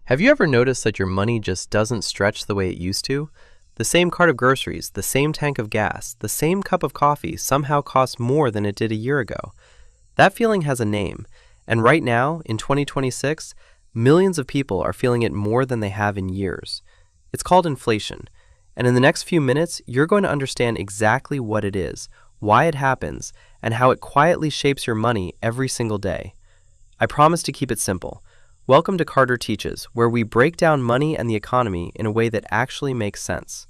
Have you ever noticed that your money just doesn't stretch the way it used to? The same cart of groceries, the same tank of gas, the same cup of coffee somehow costs more than it did a year ago. That feeling has a name, and right now, in 2026, millions of people are feeling it more than they have in years. It's called inflation, and in the next few minutes, you're going to understand exactly what it is, why it happens, and how it quietly shapes your money every single day. I promise to keep it simple. Welcome to Carter Teaches, where we break down money and the economy in a way that actually makes sense.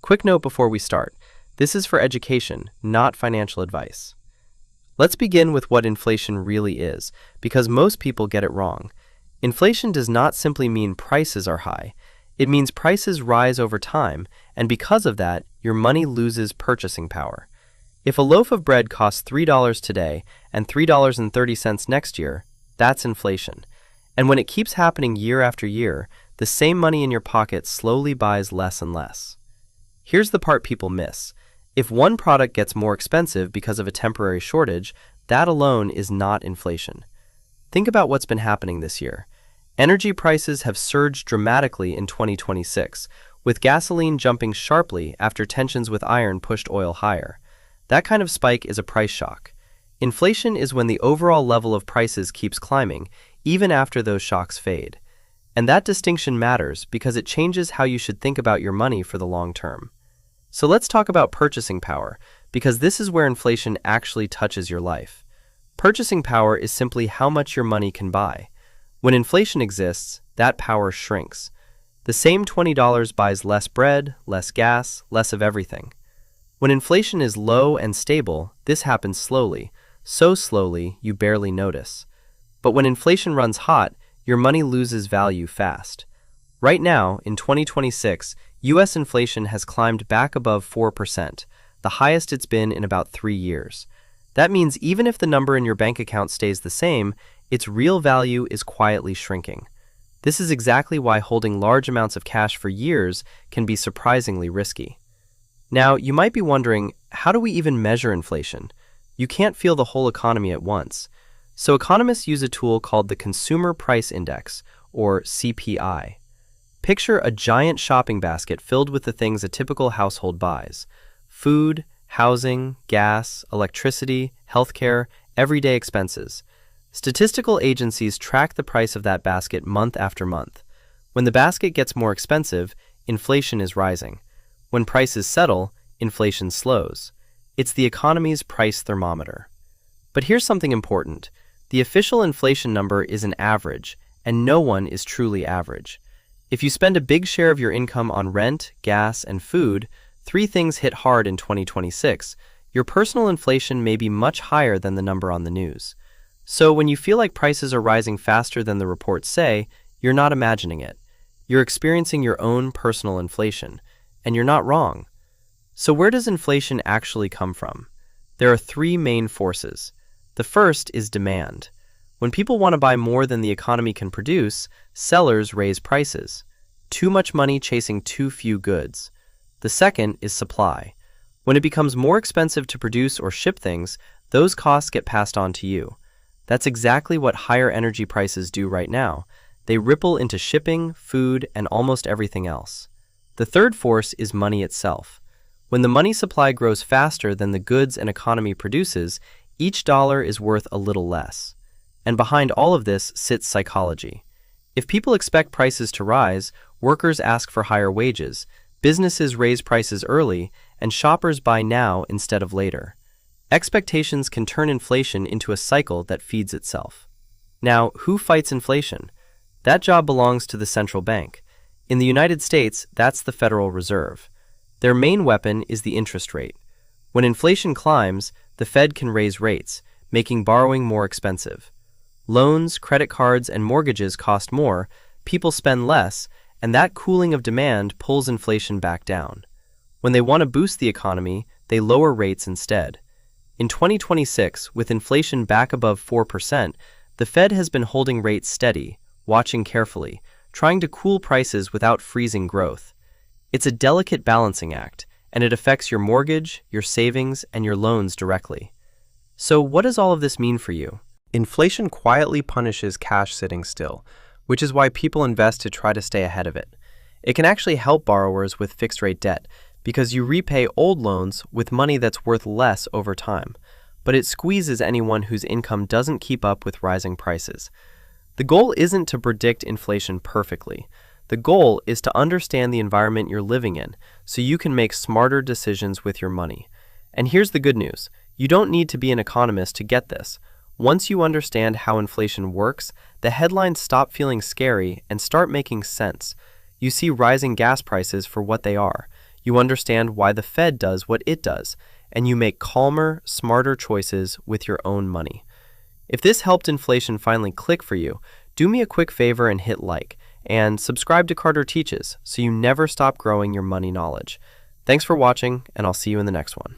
Quick note before we start. This is for education, not financial advice. Let's begin with what inflation really is, because most people get it wrong. Inflation does not simply mean prices are high. It means prices rise over time, and because of that, your money loses purchasing power. If a loaf of bread costs $3 today and $3.30 next year, that's inflation. And when it keeps happening year after year, the same money in your pocket slowly buys less and less. Here's the part people miss. If one product gets more expensive because of a temporary shortage, that alone is not inflation. Think about what's been happening this year. Energy prices have surged dramatically in 2026, with gasoline jumping sharply after tensions with iron pushed oil higher. That kind of spike is a price shock. Inflation is when the overall level of prices keeps climbing, even after those shocks fade. And that distinction matters because it changes how you should think about your money for the long term. So let's talk about purchasing power, because this is where inflation actually touches your life. Purchasing power is simply how much your money can buy. When inflation exists, that power shrinks. The same $20 buys less bread, less gas, less of everything. When inflation is low and stable, this happens slowly, so slowly you barely notice. But when inflation runs hot, your money loses value fast. Right now, in 2026, U.S. inflation has climbed back above 4%, the highest it's been in about 3 years. That means even if the number in your bank account stays the same, its real value is quietly shrinking. This is exactly why holding large amounts of cash for years can be surprisingly risky. Now, you might be wondering, how do we even measure inflation? You can't feel the whole economy at once. So economists use a tool called the Consumer Price Index, or CPI. Picture a giant shopping basket filled with the things a typical household buys: food, housing, gas, electricity, healthcare, everyday expenses. Statistical agencies track the price of that basket month after month. When the basket gets more expensive, inflation is rising. When prices settle, inflation slows. It's the economy's price thermometer. But here's something important. The official inflation number is an average, and no one is truly average. If you spend a big share of your income on rent, gas, and food, 3 things hit hard in 2026, your personal inflation may be much higher than the number on the news. So when you feel like prices are rising faster than the reports say, you're not imagining it. You're experiencing your own personal inflation, and you're not wrong. So where does inflation actually come from? There are 3 main forces. The first is demand. When people want to buy more than the economy can produce, sellers raise prices. Too much money chasing too few goods. The second is supply. When it becomes more expensive to produce or ship things, those costs get passed on to you. That's exactly what higher energy prices do right now. They ripple into shipping, food, and almost everything else. The third force is money itself. When the money supply grows faster than the goods an economy produces, each dollar is worth a little less. And behind all of this sits psychology. If people expect prices to rise, workers ask for higher wages, businesses raise prices early, and shoppers buy now instead of later. Expectations can turn inflation into a cycle that feeds itself. Now, who fights inflation? That job belongs to the central bank. In the United States, that's the Federal Reserve. Their main weapon is the interest rate. When inflation climbs, the Fed can raise rates, making borrowing more expensive. Loans, credit cards, and mortgages cost more, people spend less, and that cooling of demand pulls inflation back down. When they want to boost the economy, they lower rates instead. In 2026, with inflation back above 4%, the Fed has been holding rates steady, watching carefully, trying to cool prices without freezing growth. It's a delicate balancing act, and it affects your mortgage, your savings, and your loans directly. So what does all of this mean for you? Inflation quietly punishes cash sitting still, which is why people invest to try to stay ahead of it. It can actually help borrowers with fixed-rate debt because you repay old loans with money that's worth less over time, but it squeezes anyone whose income doesn't keep up with rising prices. The goal isn't to predict inflation perfectly. The goal is to understand the environment you're living in so you can make smarter decisions with your money. And here's the good news. You don't need to be an economist to get this. Once you understand how inflation works, the headlines stop feeling scary and start making sense. You see rising gas prices for what they are. You understand why the Fed does what it does, and you make calmer, smarter choices with your own money. If this helped inflation finally click for you, do me a quick favor and hit like, and subscribe to Carter Teaches so you never stop growing your money knowledge. Thanks for watching, and I'll see you in the next one.